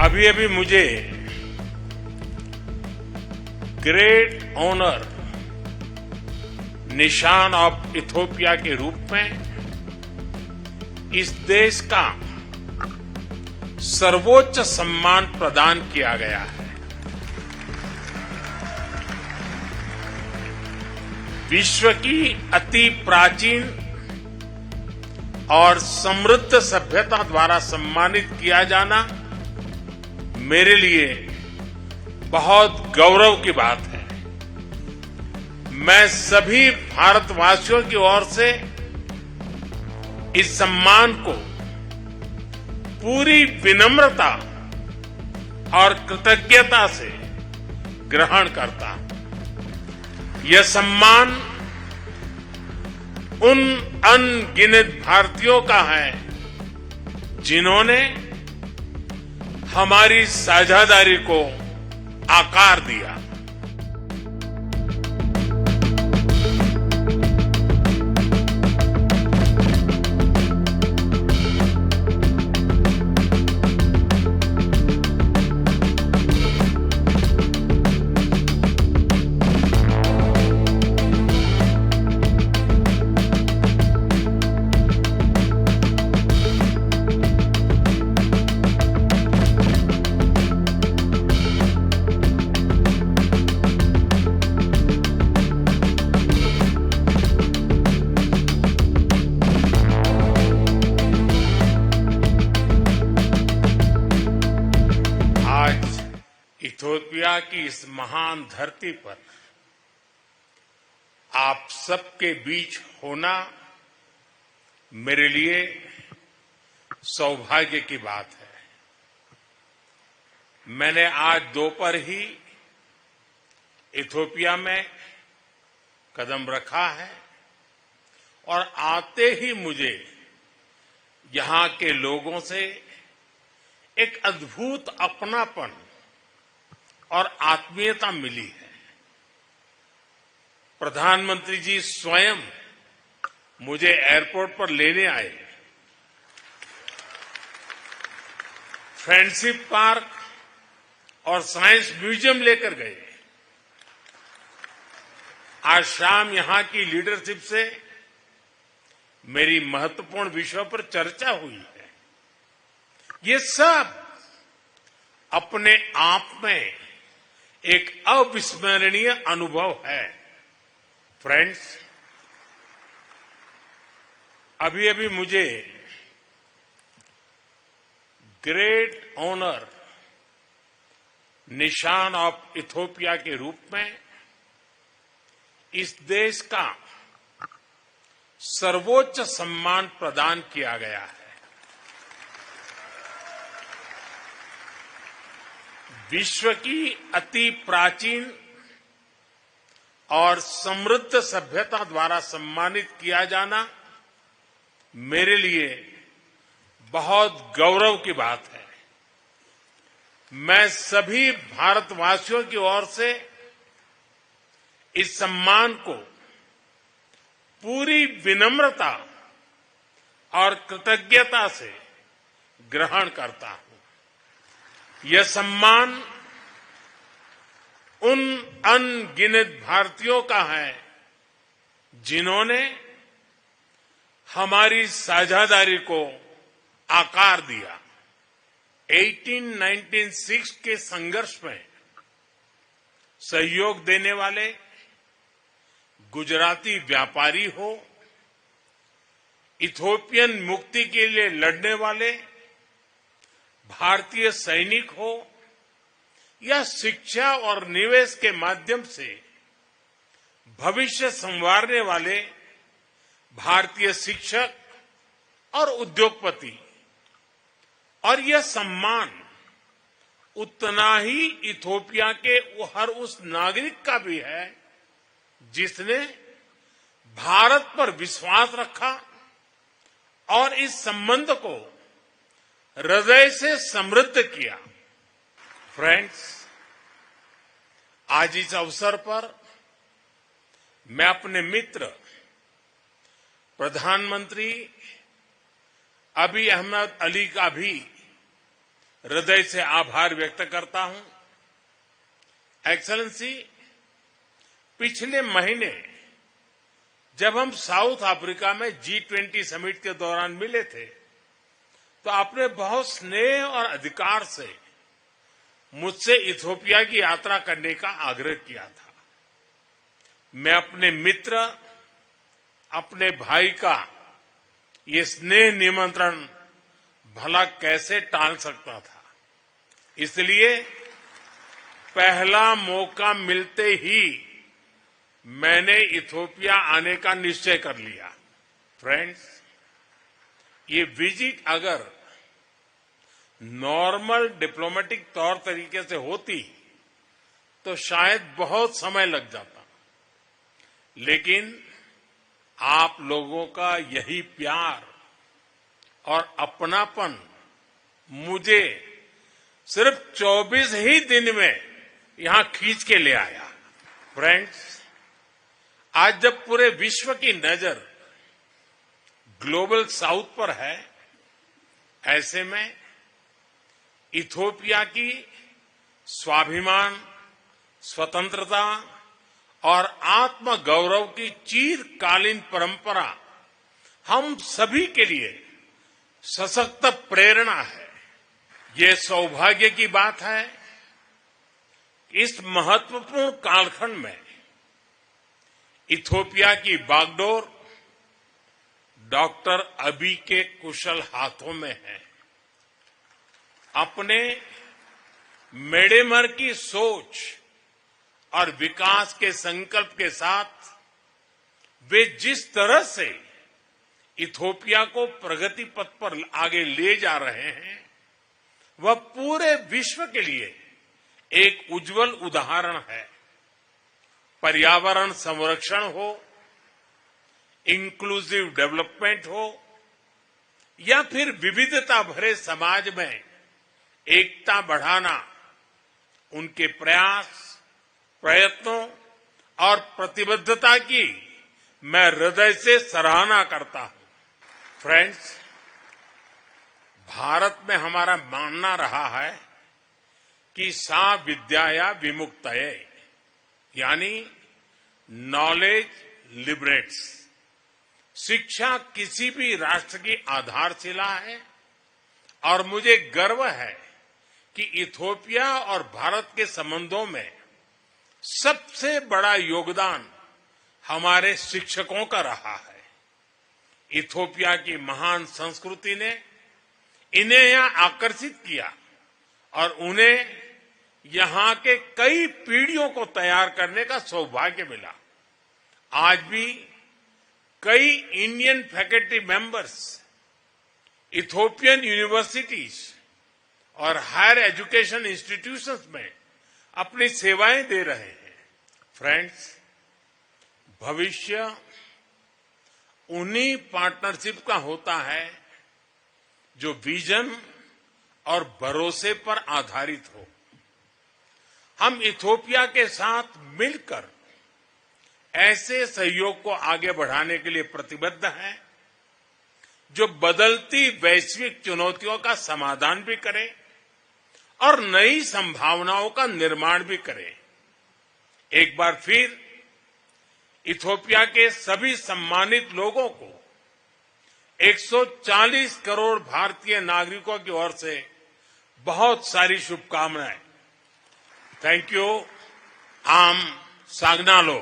अभी अभी मुझे ग्रेट ऑनर निशान ऑफ इथियोपिया के रूप में इस देश का सर्वोच्च सम्मान प्रदान किया गया है। विश्व की अति प्राचीन और समृद्ध सभ्यता द्वारा सम्मानित किया जाना मेरे लिए बहुत गौरव की बात है। मैं सभी भारतवासियों की ओर से इस सम्मान को पूरी विनम्रता और कृतज्ञता से ग्रहण करता हूं। यह सम्मान उन अनगिनत भारतीयों का है जिन्होंने हमारी साझेदारी को आकार दिया। इथियोपिया की इस महान धरती पर आप सबके बीच होना मेरे लिए सौभाग्य की बात है। मैंने आज दोपहर ही इथियोपिया में कदम रखा है और आते ही मुझे यहां के लोगों से एक अद्भुत अपनापन और आत्मीयता मिली है। प्रधानमंत्री जी स्वयं मुझे एयरपोर्ट पर लेने आए, फ्रेंडशिप पार्क और साइंस म्यूजियम लेकर गए। आज शाम यहां की लीडरशिप से मेरी महत्वपूर्ण विषयों पर चर्चा हुई है। ये सब अपने आप में एक अविस्मरणीय अनुभव है। फ्रेंड्स, अभी अभी मुझे ग्रेट ऑनर निशान ऑफ इथियोपिया के रूप में इस देश का सर्वोच्च सम्मान प्रदान किया गया है। विश्व की अति प्राचीन और समृद्ध सभ्यता द्वारा सम्मानित किया जाना मेरे लिए बहुत गौरव की बात है। मैं सभी भारतवासियों की ओर से इस सम्मान को पूरी विनम्रता और कृतज्ञता से ग्रहण करता हूं। यह सम्मान उन अनगिनत भारतीयों का है जिन्होंने हमारी साझेदारी को आकार दिया। 1896 के संघर्ष में सहयोग देने वाले गुजराती व्यापारी हो, इथियोपियन मुक्ति के लिए लड़ने वाले भारतीय सैनिक हो या शिक्षा और निवेश के माध्यम से भविष्य संवारने वाले भारतीय शिक्षक और उद्योगपति, और यह सम्मान उतना ही इथियोपिया के हर उस नागरिक का भी है जिसने भारत पर विश्वास रखा और इस संबंध को हृदय से समृद्ध किया। फ्रेंड्स, आज इस अवसर पर मैं अपने मित्र प्रधानमंत्री अभी अहमद अली का भी हृदय से आभार व्यक्त करता हूं। एक्सेलेंसी, पिछले महीने जब हम साउथ अफ्रीका में G20 समिट के दौरान मिले थे तो आपने बहुत स्नेह और अधिकार से मुझसे इथियोपिया की यात्रा करने का आग्रह किया था। मैं अपने मित्र, अपने भाई का ये स्नेह निमंत्रण भला कैसे टाल सकता था। इसलिए पहला मौका मिलते ही मैंने इथियोपिया आने का निश्चय कर लिया। फ्रेंड्स, ये विजिट अगर नॉर्मल डिप्लोमेटिक तौर तरीके से होती तो शायद बहुत समय लग जाता, लेकिन आप लोगों का यही प्यार और अपनापन मुझे सिर्फ 24 ही दिन में यहां खींच के ले आया। फ्रेंड्स, आज जब पूरे विश्व की नजर ग्लोबल साउथ पर है, ऐसे में इथियोपिया की स्वाभिमान, स्वतंत्रता और आत्मगौरव की चिरकालीन परंपरा हम सभी के लिए सशक्त प्रेरणा है। ये सौभाग्य की बात है कि इस महत्वपूर्ण कालखंड में इथियोपिया की बागडोर डॉक्टर अबी के कुशल हाथों में है। अपने मेडेमर की सोच और विकास के संकल्प के साथ वे जिस तरह से इथियोपिया को प्रगति पथ पर आगे ले जा रहे हैं, वह पूरे विश्व के लिए एक उज्जवल उदाहरण है। पर्यावरण संरक्षण हो, इंक्लूसिव डेवलपमेंट हो या फिर विविधता भरे समाज में एकता बढ़ाना, उनके प्रयास, प्रयत्नों और प्रतिबद्धता की मैं हृदय से सराहना करता हूं। फ्रेंड्स, भारत में हमारा मानना रहा है कि सा विद्याया विमुक्तये, यानी नॉलेज लिबरेट्स। शिक्षा किसी भी राष्ट्र की आधारशिला है और मुझे गर्व है कि इथियोपिया और भारत के संबंधों में सबसे बड़ा योगदान हमारे शिक्षकों का रहा है। इथियोपिया की महान संस्कृति ने इन्हें यहां आकर्षित किया और उन्हें यहां के कई पीढ़ियों को तैयार करने का सौभाग्य मिला। आज भी कई Indian faculty members Ethiopian universities और हायर एजुकेशन इंस्टीट्यूशंस में अपनी सेवाएं दे रहे हैं। फ्रेंड्स, भविष्य उन्हीं पार्टनरशिप का होता है जो विजन और भरोसे पर आधारित हो। हम इथियोपिया के साथ मिलकर ऐसे सहयोग को आगे बढ़ाने के लिए प्रतिबद्ध हैं जो बदलती वैश्विक चुनौतियों का समाधान भी करे और नई संभावनाओं का निर्माण भी करे। एक बार फिर इथियोपिया के सभी सम्मानित लोगों को 140 करोड़ भारतीय नागरिकों की ओर से बहुत सारी शुभकामनाएं। Thank you. आम सागनालो।